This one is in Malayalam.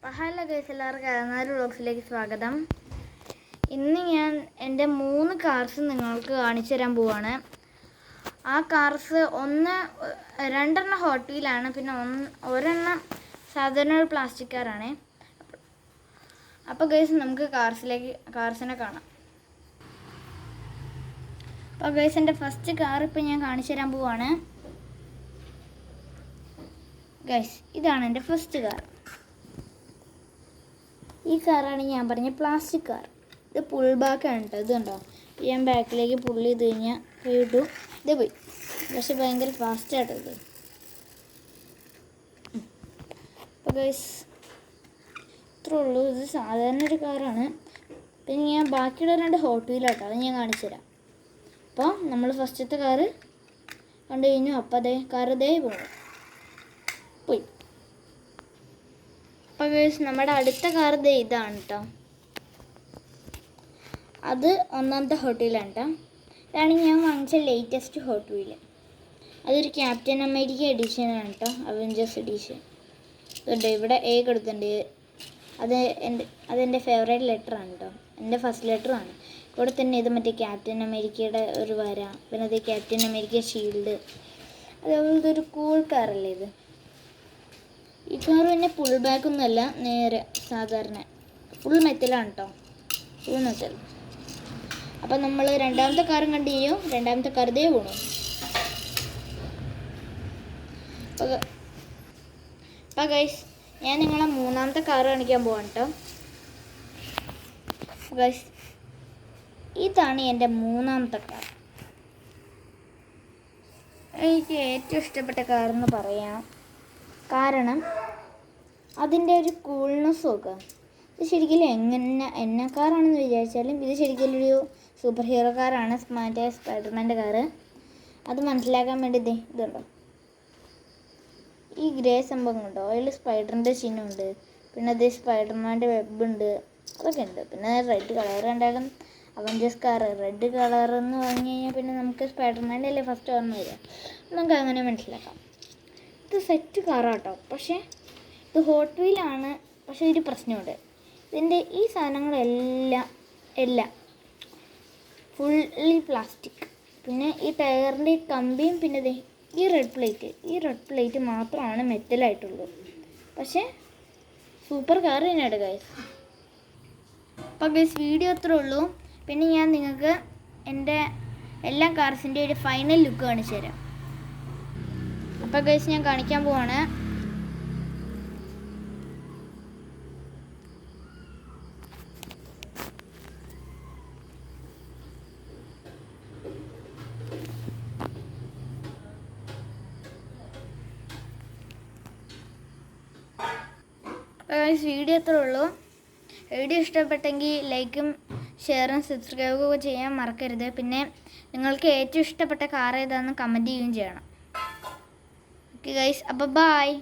ഹലോ ഗൈസ്, എല്ലാവർക്കും അലനാര് വ്ളോഗ്സിലേക്ക് സ്വാഗതം. ഇന്ന് ഞാൻ എൻ്റെ 3 കാർസ് നിങ്ങൾക്ക് കാണിച്ചു തരാൻ പോവാണ്. ആ കാർസ് രണ്ടെണ്ണം ഹോട്ട് വീലാണ്, പിന്നെ ഒരെണ്ണം സാധാരണ ഒരു പ്ലാസ്റ്റിക് കാറാണ്. അപ്പോൾ ഗൈസ് നമുക്ക് കാർസിനെ കാണാം. അപ്പോൾ ഗൈസ് എൻ്റെ ഫസ്റ്റ് കാർ ഇപ്പോൾ ഞാൻ കാണിച്ചു തരാൻ പോവാണ്. ഗൈസ് ഇതാണ് എൻ്റെ ഫസ്റ്റ് കാർ. ഈ കാറാണ് ഞാൻ പറഞ്ഞ പ്ലാസ്റ്റിക് കാർ. ഇത് പുൾ ബാക്കാണ് കേട്ടോ. ഇത് കണ്ടോ, ഞാൻ ബാക്കിലേക്ക് പുള്ളി ചെയ്ത് കഴിഞ്ഞാൽ പോയിട്ടു ഇത് പോയി. പക്ഷെ ഭയങ്കര ഫാസ്റ്റായിട്ടോ ഇത്. അപ്പോൾ ഗൈസ് ഇത്രേ ഉള്ളൂ. ഇത് സാധാരണ ഒരു കാറാണ്. പിന്നെ ഞാൻ ബാക്കിയുള്ള 2 ഹോട്ട് വീലാട്ടോ, അത് ഞാൻ കാണിച്ചു തരാം. അപ്പോൾ നമ്മൾ ഫസ്റ്റത്തെ കാറ് കണ്ടു കഴിഞ്ഞു. അപ്പോൾ അതേ കാറ് ഇതേ പോയി. അപ്പോൾ ഗൈസ് നമ്മുടെ അടുത്ത കാർ ഇതാണ് കേട്ടോ. അത് 1ാമത്തെ ഹോട്ട് വീലാണ് കേട്ടോ. ഇതാണ് ഞാൻ വാങ്ങിച്ച ലേറ്റസ്റ്റ് ഹോട്ട് വീല്. അതൊരു ക്യാപ്റ്റൻ അമേരിക്ക എഡിഷനാണ് കേട്ടോ, അവഞ്ചേഴ്സ് എഡിഷൻ. ഇതുണ്ട്, ഇവിടെ A കൊടുത്തിട്ടുണ്ട്. അതെൻ്റെ ഫേവറേറ്റ് ലെറ്ററാണ് കേട്ടോ, എൻ്റെ ഫസ്റ്റ് ലെറ്ററാണ്. ഇവിടെ തന്നെ ഇത് മറ്റേ ക്യാപ്റ്റൻ അമേരിക്കയുടെ ഒരു വര, പിന്നെ അത് ക്യാപ്റ്റൻ അമേരിക്ക ഷീൽഡ്. അതേപോലത്തെ ഒരു കൂൾ കാറല്ലേ ഇത്. ഈ കാർ പിന്നെ പുൾ ബാക്കൊന്നുമല്ല, നേരെ സാധാരണ ഫുൾ മെറ്റലാണ് കേട്ടോ, ഫുൾ മെറ്റൽ. അപ്പം നമ്മൾ 2ാമത്തെ കാറും കണ്ടു ചെയ്യും. 2ാമത്തെ കാർ ഇതേ പോണു. അപ്പം ഗൈസ് ഞാൻ നിങ്ങളെ 3ാമത്തെ കാർ കാണിക്കാൻ പോവാണ് കേട്ടോ. ഗൈസ് ഇതാണ് എൻ്റെ 3ാമത്തെ കാർ. എനിക്ക് ഏറ്റവും ഇഷ്ടപ്പെട്ട കാറെന്ന് പറയാം. കാരണം അതിൻ്റെ ഒരു കൂൾനെസ്സും ഒക്കെ. ഇത് ശരിക്കും എന്നെ കാറാണെന്ന് വിചാരിച്ചാലും ഇത് ശരിക്കും ഒരു സൂപ്പർ ഹീറോ കാറാണ്. മറ്റേ സ്പൈഡർമാൻ്റെ കാറ്. അത് മനസ്സിലാക്കാൻ വേണ്ടി ഇതുണ്ടോ, ഈ ഗ്രേ സംഭവം കണ്ടോ, അതിൽ സ്പൈഡറിൻ്റെ ചിഹ്നമുണ്ട്. പിന്നെ അത് സ്പൈഡർമാൻ്റെ വെബുണ്ട്, അതൊക്കെ ഉണ്ട്. പിന്നെ റെഡ് കളർ കണ്ടാലും അവഞ്ചേഴ്സ് കാർ റെഡ് കളറെന്ന് പറഞ്ഞു കഴിഞ്ഞാൽ പിന്നെ നമുക്ക് സ്പൈഡർമാൻ്റെ അല്ലേ ഫസ്റ്റ് ഓർമ്മ വരിക. നമുക്ക് അങ്ങനെ മനസ്സിലാക്കാം. ഇത് സെറ്റ് കാറാട്ടോ, പക്ഷേ ഇത് ഹോട്ട് വീലാണ്. പക്ഷേ ഒരു പ്രശ്നമുണ്ട്. ഇതിൻ്റെ ഈ സാധനങ്ങളെല്ലാം ഫുള്ളി പ്ലാസ്റ്റിക്. പിന്നെ ഈ ടയറിൻ്റെ കമ്പിയും പിന്നെ ഈ റെഡ് പ്ലേറ്റ് മാത്രമാണ് മെറ്റലായിട്ടുള്ളൂ. പക്ഷേ സൂപ്പർ കാർ തന്നെയാണ് ഗൈസ്. അപ്പോൾ ഗൈസ് വീഡിയോ അത്രേ ഉള്ളൂ. പിന്നെ ഞാൻ നിങ്ങൾക്ക് എൻ്റെ എല്ലാ കാർസിൻ്റെ ഒരു ഫൈനൽ ലുക്ക് കാണിച്ചു തരാം. അപ്പോൾ ഗൈസ് ഞാൻ കാണിക്കാൻ പോവാണ്. ഗൈസ് വീഡിയോ അത്രേ ഉള്ളൂ. വീഡിയോ ഇഷ്ടപ്പെട്ടെങ്കിൽ ലൈക്കും ഷെയറും സബ്സ്ക്രൈബും ഒക്കെ ചെയ്യാൻ മറക്കരുത്. പിന്നെ നിങ്ങൾക്ക് ഏറ്റവും ഇഷ്ടപ്പെട്ട കാർ ഏതാണെന്ന് കമൻറ്റ് ചെയ്യുകയും ചെയ്യണം. Okay guys, bye bye.